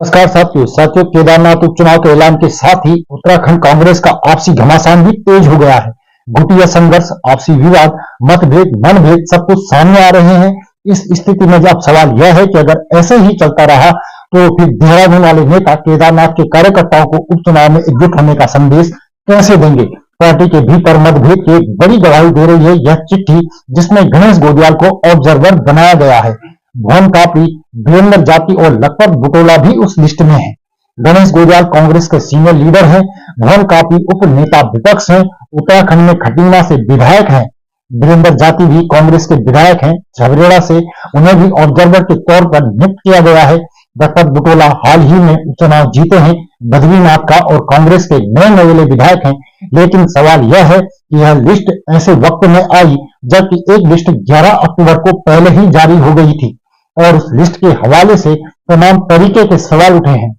नमस्कार साथियों केदारनाथ उपचुनाव के ऐलान के साथ ही उत्तराखंड कांग्रेस का आपसी घमासान भी तेज हो गया है। गुटिया संघर्ष, आपसी विवाद, मतभेद, मनभेद सब कुछ सामने आ रहे हैं। इस स्थिति में अब सवाल यह है कि अगर ऐसे ही चलता रहा तो फिर देहरादून वाले नेता केदारनाथ के कार्यकर्ताओं को उपचुनाव में एकजुट होने का संदेश कैसे देंगे। पार्टी के भीतर मतभेद की एक बड़ी गवाही दे रही है यह चिट्ठी, जिसमें गणेश गोदियाल को ऑब्जर्वर बनाया गया है। भुवन कापड़ी, वीरेंद्र जाति और लखपत बुटोला भी उस लिस्ट में है। गणेश गोदियाल कांग्रेस के सीनियर लीडर हैं। भुवन कापड़ी उप नेता विपक्ष हैं। उत्तराखंड में खटीमा से विधायक हैं। वीरेंद्र जाति भी कांग्रेस के विधायक हैं। झबरेड़ा से उन्हें भी ऑब्जर्वर के तौर पर नियुक्त किया गया है। लखपत बुटोला हाल ही में उपचुनाव जीते हैं। बद्रीनाथ का और कांग्रेस के नए नवेले विधायक हैं। लेकिन सवाल यह है कि यह लिस्ट ऐसे वक्त में आई जबकि एक लिस्ट 11 अक्टूबर को पहले ही जारी हो गई थी और उस लिस्ट के हवाले से तमाम तरीके के सवाल उठे हैं।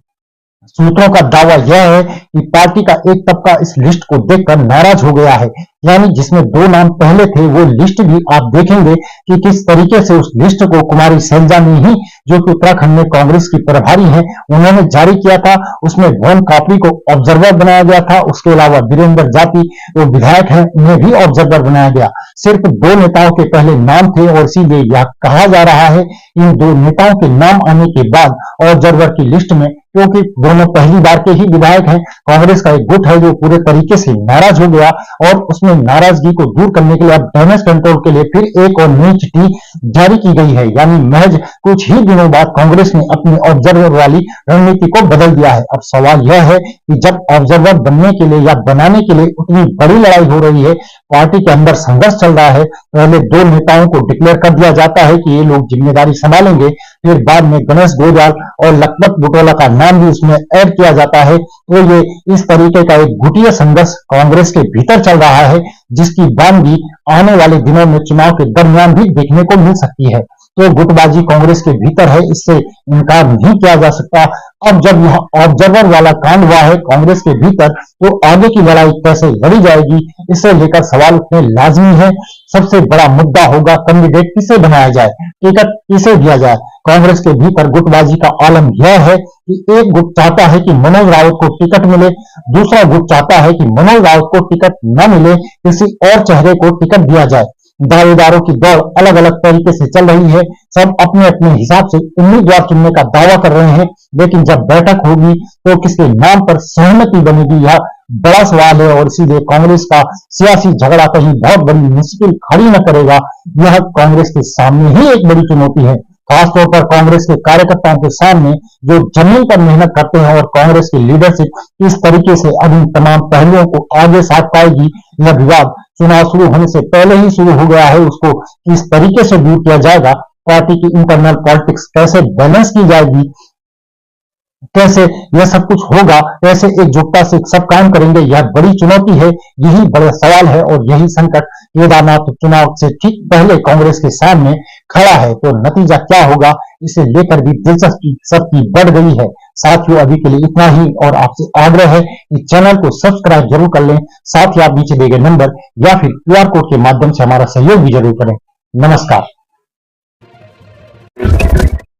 सूत्रों का दावा यह है कि पार्टी का एक तबका इस लिस्ट को देखकर नाराज हो गया है। यानी जिसमें 2 नाम पहले थे वो लिस्ट भी आप देखेंगे कि किस तरीके से उस लिस्ट को कुमारी सैलजा ने ही, जो कि उत्तराखंड में कांग्रेस की प्रभारी हैं, उन्होंने जारी किया था। उसमें भुवन कापड़ी को ऑब्जर्वर बनाया गया था। उसके अलावा वीरेंद्र जाति वो विधायक हैं, उन्हें भी ऑब्जर्वर बनाया गया। सिर्फ 2 नेताओं के पहले नाम थे और इसीलिए यह कहा जा रहा है इन 2 नेताओं के नाम आने के बाद ऑब्जर्वर की लिस्ट में, क्योंकि दोनों पहली बार के ही विधायक हैं। कांग्रेस का एक गुट है जो पूरे तरीके से नाराज हो गया और उसमें नाराजगी को दूर करने के लिए अब डैमेज कंट्रोल के लिए फिर एक और नई चिट्ठी जारी की गई है। यानी महज कुछ ही दिनों बाद कांग्रेस ने अपनी ऑब्जर्वर वाली रणनीति को बदल दिया है। अब सवाल यह है कि जब ऑब्जर्वर बनने के लिए या बनाने के लिए उतनी बड़ी लड़ाई हो रही है, पार्टी के अंदर संघर्ष चल रहा है, पहले 2 नेताओं को डिक्लेयर कर दिया जाता है कि ये लोग जिम्मेदारी संभालेंगे, फिर बाद में गणेश गोदियाल और लखपत बुटोला का नाम भी उसमें ऐड किया जाता है। तो ये इस तरीके का एक गुटिया संघर्ष कांग्रेस के भीतर चल रहा है, जिसकी बानगी आने वाले दिनों में चुनाव के दरमियान भी देखने को मिल सकती है। तो गुटबाजी कांग्रेस के भीतर है, इससे इनकार नहीं किया जा सकता। अब जब यह ऑब्जर्वर वाला कांड हुआ है कांग्रेस के भीतर, तो आगे की लड़ाई कैसे लड़ी जाएगी, इसे लेकर सवाल उठने लाजमी है। सबसे बड़ा मुद्दा होगा कैंडिडेट किसे बनाया जाए, टिकट किसे दिया जाए। कांग्रेस के भीतर गुटबाजी का आलम यह है कि एक गुट चाहता है कि मनोज रावत को टिकट मिले, दूसरा गुट चाहता है कि मनोज रावत को टिकट न मिले, किसी और चेहरे को टिकट दिया जाए। दावेदारों की दौड़ अलग अलग तरीके से चल रही है। सब अपने अपने हिसाब से उम्मीदवार चुनने का दावा कर रहे हैं, लेकिन जब बैठक होगी तो किसके नाम पर सहमति बनेगी, यह बड़ा सवाल है। और इसीलिए कांग्रेस का सियासी झगड़ा कहीं बहुत बड़ी मुश्किल खड़ी न करेगा, यह कांग्रेस के सामने ही एक बड़ी चुनौती है। खासतौर पर कांग्रेस के कार्यकर्ताओं के सामने जो जमीन पर मेहनत करते हैं, और कांग्रेस की लीडरशिप किस तरीके से अब इन तमाम पहलुओं को आगे साध पाएगी। यह विवाद चुनाव शुरू होने से पहले ही शुरू हो गया है, उसको किस तरीके से दूर किया जाएगा, पार्टी की इंटरनल पॉलिटिक्स कैसे बैलेंस की जाएगी, कैसे यह सब कुछ होगा, कैसे एकजुटता से सब काम करेंगे, यह बड़ी चुनौती है। यही बड़ा सवाल है और यही संकट केदारनाथ चुनाव से ठीक पहले कांग्रेस के सामने खड़ा है। तो नतीजा क्या होगा, इसे लेकर भी दिलचस्पी सबकी बढ़ गई है। साथियों, अभी के लिए इतना ही और आपसे आग्रह है कि चैनल को सब्सक्राइब जरूर कर लें। साथ ही आप नीचे दिए गए नंबर या फिर QR कोड के माध्यम से हमारा सहयोग भी जरूर करें। नमस्कार।